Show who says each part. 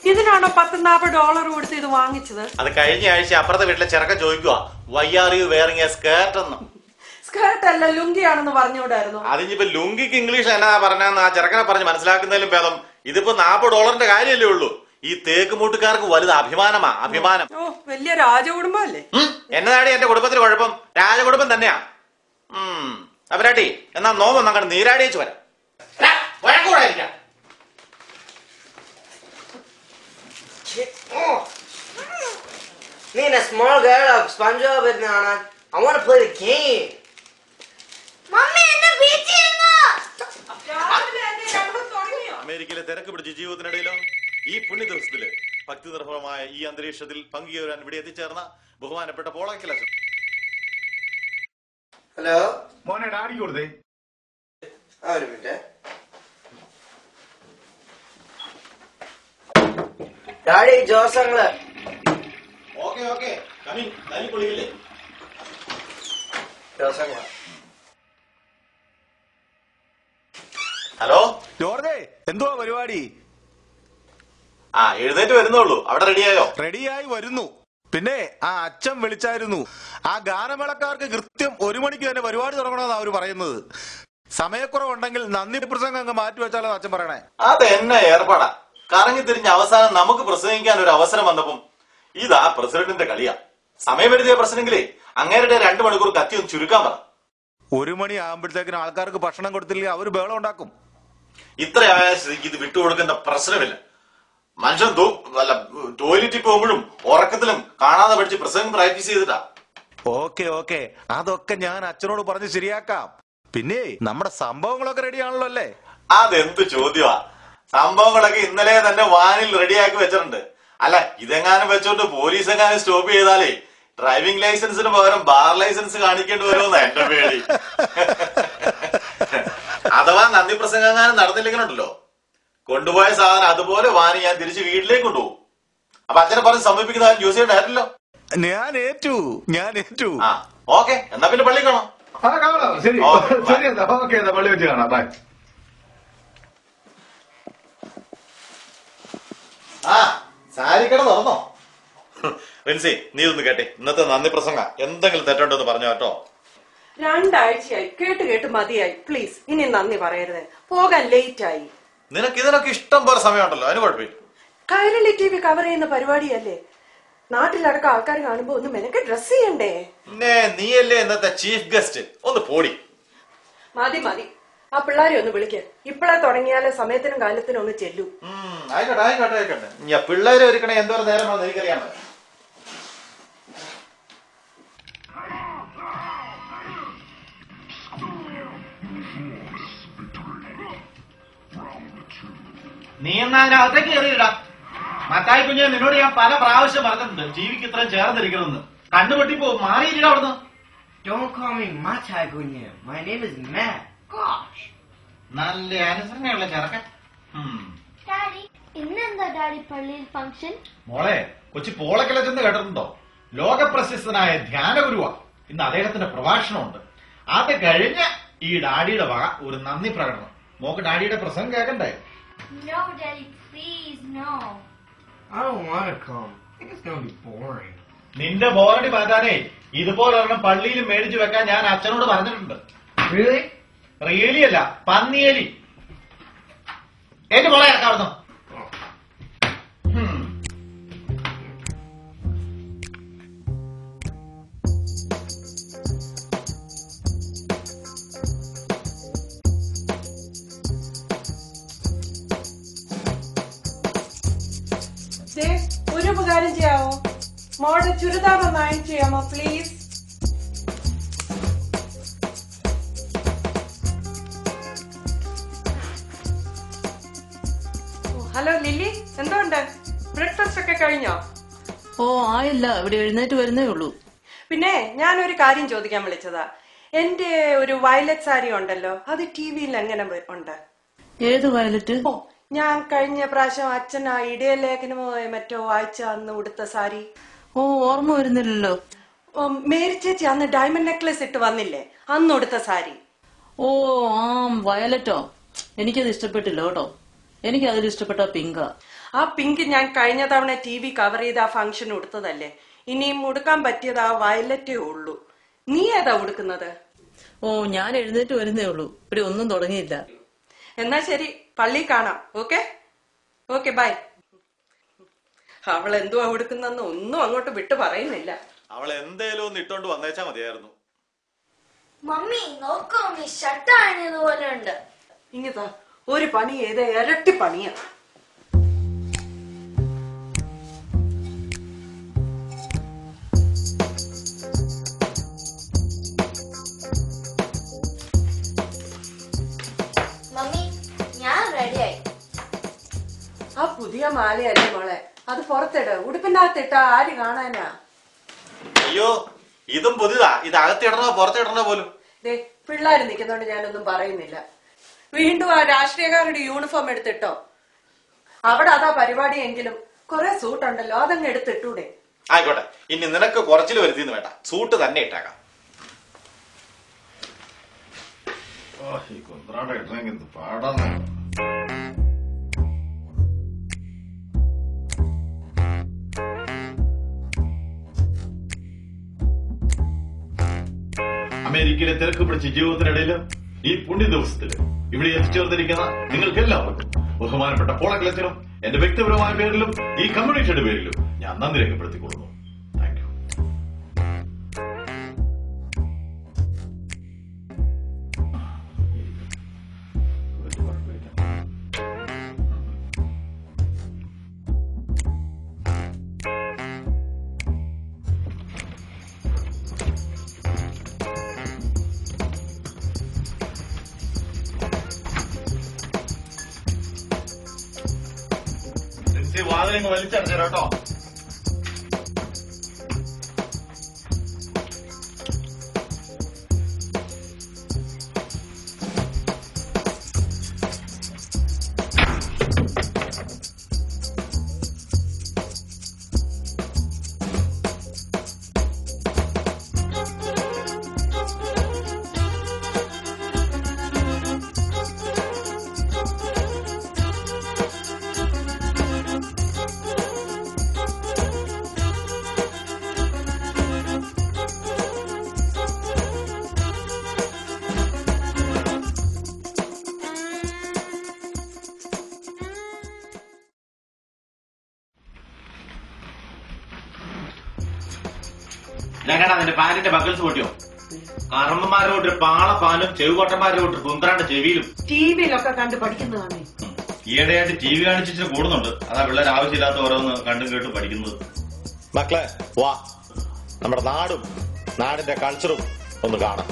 Speaker 1: ഇതിനാണോ $10-40 കൊടുത്ത് ഇത് വാങ്ങിച്ചത്?
Speaker 2: അത് കഴിഞ്ഞ ആഴ്ച അപ്പുറത്തെ വീട്ടിലെ ചെറുക്കൻ ചോദിക്കുക why are you wearing a skirt എന്ന്.
Speaker 1: സ്കേർട്ട് അല്ല ലുങ്കിയാണെന്ന് പറഞ്ഞുകൂടായിരുന്നു.
Speaker 2: അതിനിപ്പോ ലുങ്കിക്ക് ഇംഗ്ലീഷ് എന്നാ പറഞ്ഞെന്ന് ആ ചെറുക്കനെ പറഞ്ഞ് മനസ്സിലാക്കുന്നതിലും ഭേദം ഇതിപ്പോ $40 കാര്യമല്ലേ ഉള്ളൂ. ഈ തേക്ക് മൂട്ടുകാർക്ക് വലുത് അഭിമാനമാ, അഭിമാനം.
Speaker 1: ഓ, വലിയ രാജകുടുംബല്ലേ.
Speaker 2: എന്നതാടി എന്റെ കുടുംബത്തിന് കുഴപ്പം? രാജകുടുംബം തന്നെയാ. അവരാട്ടി എന്നാ നോമ്പ് അങ്ങനെ നീരാടിയേച്ചു വരാം. വഴക്കൂടായിരിക്കാം.
Speaker 3: Me and a small girl of SpongeBob and Nana. I want to play the game.
Speaker 4: Mommy, enna beachirunno.
Speaker 2: അമേരിക്കയിലെ തിരക്ക് പിടിച്ച ജീവിതത്തിനിടയിലോ ഈ പുണ്യ ദിവസത്തില് ഭക്തി നിർഭരമായ ഈ അന്തരീക്ഷത്തിൽ പങ്കുചേരാൻ ഇവിടെ എത്തിച്ചേർന്ന ബഹുമാനപ്പെട്ട പോളാക്കിലച്ചൻ.
Speaker 3: ഹലോ
Speaker 5: മോനെ ഡാഡി കൊടുത്തേ.
Speaker 3: ഒരു മിനിറ്റ്. ഡാഡി ജോസങ്ങള്.
Speaker 2: ഓക്കെ ഓക്കെ പൊളിയില്ലേ
Speaker 3: ജോസങ്ങള്.
Speaker 2: ഹലോ
Speaker 5: ജോർജേ, എന്തുവാ പരിപാടി?
Speaker 2: എഴുന്നേറ്റ് വരുന്നുള്ളൂ. അവിടെ റെഡിയായോ?
Speaker 5: റെഡിയായി വരുന്നു. പിന്നെ ആ അച്ഛൻ വിളിച്ചായിരുന്നു. ആ ഗാനമേളക്കാർക്ക് കൃത്യം 1 മണിക്ക് തന്നെ പരിപാടി തുടങ്ങണമെന്നാണ് അവര് പറയുന്നത്. സമയക്കുറവുണ്ടെങ്കിൽ നന്ദി പ്രസംഗം അങ്ങ് മാറ്റിവെച്ചാലോ അച്ഛൻ പറയണേ.
Speaker 2: അതെന്നെ ഏർപ്പാടാ. കറങ്ങി തിരിഞ്ഞ അവസാനം നമുക്ക് പ്രസംഗിക്കാൻ ഒരു അവസരം വന്നപ്പം ഇതാ പ്രസിഡന്റിന്റെ കളിയാ. സമയപരിധിയ പ്രശ്നമെങ്കിലേ അങ്ങേരുടെ 2 മണിക്കൂർ കത്തി ഒന്ന് ചുരുക്കാൻ പറ.
Speaker 5: 1 മണി ആകുമ്പോഴത്തേക്കിന് ആൾക്കാർക്ക് ഭക്ഷണം കൊടുത്തില്ലെങ്കിൽ അവര് ബഹളം ഉണ്ടാക്കും.
Speaker 2: ഇത്രയായ സ്ഥിതിക്ക് ഇത് വിട്ടുകൊടുക്കേണ്ട പ്രശ്നമില്ല. മനുഷ്യൻ ടോയ്ലറ്റിൽ പോകുമ്പോഴും ഉറക്കത്തിലും കാണാതെ പഠിച്ച് പ്രസംഗം പ്രാക്ടീസ് ചെയ്തിട്ടാ.
Speaker 5: ഓക്കെ അതൊക്കെ ഞാൻ അച്ഛനോട് പറഞ്ഞ് ശരിയാക്കാം. പിന്നെ നമ്മുടെ സംഭവങ്ങളൊക്കെ റെഡിയാണല്ലോ അല്ലേ?
Speaker 2: അതെന്ത് ചോദ്യമാ. സംഭവങ്ങളൊക്കെ ഇന്നലെ തന്നെ വാനിൽ റെഡിയാക്കി വെച്ചിട്ടുണ്ട്. അല്ല, ഇതെങ്ങാനും വെച്ചോണ്ട് പോലീസ് എങ്ങാനും സ്റ്റോപ്പ് ചെയ്താലേ ഡ്രൈവിംഗ് ലൈസൻസിന് പകരം ബാർ ലൈസൻസ് കാണിക്കേണ്ടി വരുമെന്ന എന്റെ പേടി. അഥവാ നന്ദി പ്രസംഗം എങ്ങാനും നടന്നില്ലെങ്കിലുണ്ടല്ലോ, കൊണ്ടുപോയ സാധനം അതുപോലെ വാനി ഞാൻ തിരിച്ച് വീട്ടിലേക്ക് കൊണ്ടുപോകും. അപ്പൊ അച്ഛനെ പറഞ്ഞ് സമീപിക്കുന്ന യൂസ് ചെയ്യണ്ടായിരുന്നല്ലോ.
Speaker 5: ഞാൻ ഏറ്റു.
Speaker 2: ഓക്കെ, എന്നാ പിന്നെ പള്ളി കാണാം.
Speaker 5: ശരി എന്നാ ഓക്കെ, എന്നാ പള്ളി വെച്ച് കാണാം. ബൈ.
Speaker 2: സാരിക്കട തുറന്നോ? റിൻസി, നീ ഒന്ന് കേട്ടെ. ഇന്നത്തെ നന്ദി പ്രസംഗ എന്തെങ്കിലും തെറ്റുണ്ടോ എന്ന് പറഞ്ഞോ കേട്ടോ.
Speaker 1: 2 ആഴ്ചയായി കേട്ട് മതിയായി. പ്ലീസ് ഇനി നന്ദി പറയരുത്. പോകാൻ ലേറ്റ് ആയി.
Speaker 2: നിനക്ക് ഇതിനൊക്കെ ഇഷ്ടം പോലെ സമയമുണ്ടല്ലോ, അതിന് കുഴപ്പമില്ല.
Speaker 1: കൈരളി TV കവർ ചെയ്യുന്ന പരിപാടിയല്ലേ. നാട്ടിലടക്കം ആൾക്കാർ കാണുമ്പോ ഒന്ന് മെനക്ക് ഡ്രസ് ചെയ്യണ്ടേ?
Speaker 2: പിന്നെ നീയല്ലേ ഇന്നത്തെ ചീഫ് ഗസ്റ്റ്. ഒന്ന് പോടി.
Speaker 1: മതി. ആ പിള്ളേരെ ഒന്ന് വിളിക്ക. ഇപ്പഴേ തുടങ്ങിയാലേ സമയത്തിനും കാലത്തിനും ഒന്ന് ചെല്ലൂ.
Speaker 2: ആയിക്കോട്ടെ. ഞാൻ പിള്ളേരെ ഒരുക്കണേ എന്തോരം നേരമാണെന്ന് എനിക്കറിയാമോ. നീ എന്നാ അതിനകത്തേക്ക് കയറിയിടാ. മത്തായി കുഞ്ഞെ, നിന്നോട് ഞാൻ പല പ്രാവശ്യം പറഞ്ഞിട്ടുണ്ട് ജീവിക്ക് ഇത്രയും ചേർന്നിരിക്കണമെന്ന്. കണ്ണുപൊട്ടിപ്പോ മാറിയിരിക്കണം അവിടുന്ന്.
Speaker 3: Don't call me Matai Gunya. My name is Matt. Gosh.
Speaker 2: നല്ല അനുസരണയുള്ള ചെറുക്കൻ.
Speaker 4: Daddy, ഇന്നെന്താ ഡാഡി പള്ളിയിൽ ഫംഗ്ഷൻ?
Speaker 2: മോളെ, കൊച്ചി പോളക്കിലച്ചെന്ന് കേട്ടിട്ടുണ്ടോ? ലോകപ്രശസ്തനായ ധ്യാനഗുരുവാ. ഇന്ന് അദ്ദേഹത്തിന്റെ പ്രഭാഷണമുണ്ട്. അത് കഴിഞ്ഞ് ഈ ഡാഡിയുടെ വക ഒരു നന്ദി പ്രകടനം. മോക്ക് ഡാഡിയുടെ പ്രസംഗം കേൾക്കണ്ടേ?
Speaker 4: No, Daddy, please, no.
Speaker 3: I don't want to come. I think it's going to be boring.
Speaker 2: നിന്റെ ബോറടി മാറ്റാനേ ഇതുപോലെ ഒരെണ്ണം പള്ളിയിൽ മേടിച്ചു വെക്കാൻ ഞാൻ അച്ഛനോട് പറഞ്ഞിട്ടുണ്ട്.
Speaker 3: Really?
Speaker 2: റിയലി അല്ല, പന്നിയേലി. എന്റെ മോളെ ഇറക്കാവുന്നു.
Speaker 1: ഒരു ഉപകാരം ചെയ്യാമോ? മോളുടെ ചുരിദാർ ഒന്ന് അയൺ ചെയ്യാമോ പ്ലീസ്? ഹലോ ലില്ലി, എന്തുണ്ട്? ബ്രേക്ക്ഫാസ്റ്റ് ഒക്കെ കഴിഞ്ഞോ?
Speaker 6: ഓ ആയില്ല, ഇവിടെ എഴുന്നേറ്റ് വരുന്നേ ഉള്ളൂ.
Speaker 1: പിന്നെ ഞാനൊരു കാര്യം ചോദിക്കാൻ വിളിച്ചതാ. എന്റെ ഒരു വയലറ്റ് സാരി ഉണ്ടല്ലോ, അത് TV-യിൽ എങ്ങനെ ഉണ്ട്?
Speaker 6: ഏത് വയലറ്റ്?
Speaker 1: ഓ, ഞാൻ കഴിഞ്ഞ പ്രാവശ്യം അച്ഛൻ ആ ഇടയലേഖനമോ മറ്റോ വായിച്ച അന്ന് ഉടുത്ത സാരി.
Speaker 6: ഓ, ഓർമ്മ വരുന്നില്ലല്ലോ.
Speaker 1: മേരി ചേച്ചി അന്ന് ഡയമണ്ട് നെക്ലസ് ഇട്ട് വന്നില്ലേ, അന്ന് ഉടുത്ത സാരി.
Speaker 6: ഓ വയലറ്റോ? എനിക്കത് ഇഷ്ടപ്പെട്ടില്ല കേട്ടോ. എനിക്ക് അതിൽ ഇഷ്ടപ്പെട്ട പിങ്കാ.
Speaker 1: ആ പിങ്ക് ഞാൻ കഴിഞ്ഞ തവണ TV കവർ ചെയ്ത് ആ ഫംഗ്ഷൻ ഉടുത്തതല്ലേ. ഇനിയും ഉടുക്കാൻ പറ്റിയത് ആ വയലറ്റേ ഉള്ളൂ. നീ ഏതാ ഉടുക്കുന്നത്?
Speaker 6: ഓ ഞാൻ എഴുന്നേറ്റ് വരുന്നേ ഉള്ളൂ. ഇവിടെ ഒന്നും തുടങ്ങിയില്ല.
Speaker 1: എന്നാ ശരി, പള്ളി കാണാം. Okay okay, bye. അവൾ എന്തുവാ ഉടുക്കുന്നെന്ന് ഒന്നും അങ്ങോട്ട് വിട്ടു പറയുന്നില്ല.
Speaker 2: അവൾ എന്തേലും ഒന്ന് ഇട്ടോണ്ട് വന്നേച്ചാ മതിയായിരുന്നു.
Speaker 4: മമ്മി നോക്കൂ, മമ്മി ഷർട്ട് ആണിയതുപോലെ ഉണ്ട്.
Speaker 1: ഇങ്ങതാ ഒരു പണി ചെയ്ത ഇരട്ടി പണിയാ.
Speaker 4: മമ്മി ഞാൻ റെഡിയായി.
Speaker 1: ആ പുതിയ മാലയല്ലേ മോളെ, അത് പുറത്തിട്. ഉടുപ്പിന്റെ അകത്തിട്ട ആര് കാണാനാ?
Speaker 2: അയ്യോ, ഇതും പുതിയതാ. ഇത് അകത്തിടണോ പുറത്തിടണോ പോലും.
Speaker 1: ദേ പിള്ളേര് നിൽക്കുന്നോണ്ട് ഞാനൊന്നും പറയുന്നില്ല. വീണ്ടും ആ രാഷ്ട്രീയക്കാരുടെ യൂണിഫോം എടുത്തിട്ടോ. അവിടെ അതാ പരിപാടി എങ്കിലും കുറെ സൂട്ട് ഉണ്ടല്ലോ, അതങ്ങ് എടുത്തിട്ടൂടെ?
Speaker 2: ആയിക്കോട്ടെ, ഇനി നിനക്ക് കുറച്ചിൽ വരുത്തിന്ന് വേണ്ട, സൂട്ട് തന്നെ ഇട്ടേക്കാം.
Speaker 7: അമേരിക്കയിലെ തിരക്ക് പിടിച്ച ജീവിതത്തിനിടയിലും ഈ പുണ്യ ദിവസത്തില് ഇവിടെ എത്തിച്ചേർന്നിരിക്കുന്ന നിങ്ങൾക്ക് എല്ലാവർക്കും ബഹുമാനപ്പെട്ട പോളക്കളത്തിനും എന്റെ വ്യക്തിപരമായ പേരിലും ഈ കമ്മ്യൂണിറ്റിയുടെ പേരിലും ഞാൻ നന്ദി രേഖപ്പെടുത്തിക്കൊള്ളുന്നു. Thank you. വാതിലങ്ങ് വലിച്ചടച്ചു കേട്ടോ. ഞങ്ങടാ നിന്റെ പാലിന്റെ ബക്കിൾസ് പൊട്ടിയോ? കറമ്മന്മാരോട്ട് പാളപ്പാലും ചെവികോട്ടന്മാരോട്ട് കുന്ത്രാണ്ട് ചെവിയിലും
Speaker 1: ടിവിയിലൊക്കെ കണ്ടു പഠിക്കുന്നതാണ്.
Speaker 7: ഈയിടെയായിട്ട് TV കാണിച്ചിട്ട് കൂടുന്നുണ്ട്. അതാ പിള്ളേർ ആവശ്യമില്ലാത്ത ഓരോന്ന് കണ്ടും കേട്ടും പഠിക്കുന്നത്.
Speaker 5: മക്കളെ വാ, നമ്മുടെ നാടും നാടിന്റെ കൾച്ചറും ഒന്ന് കാണാം.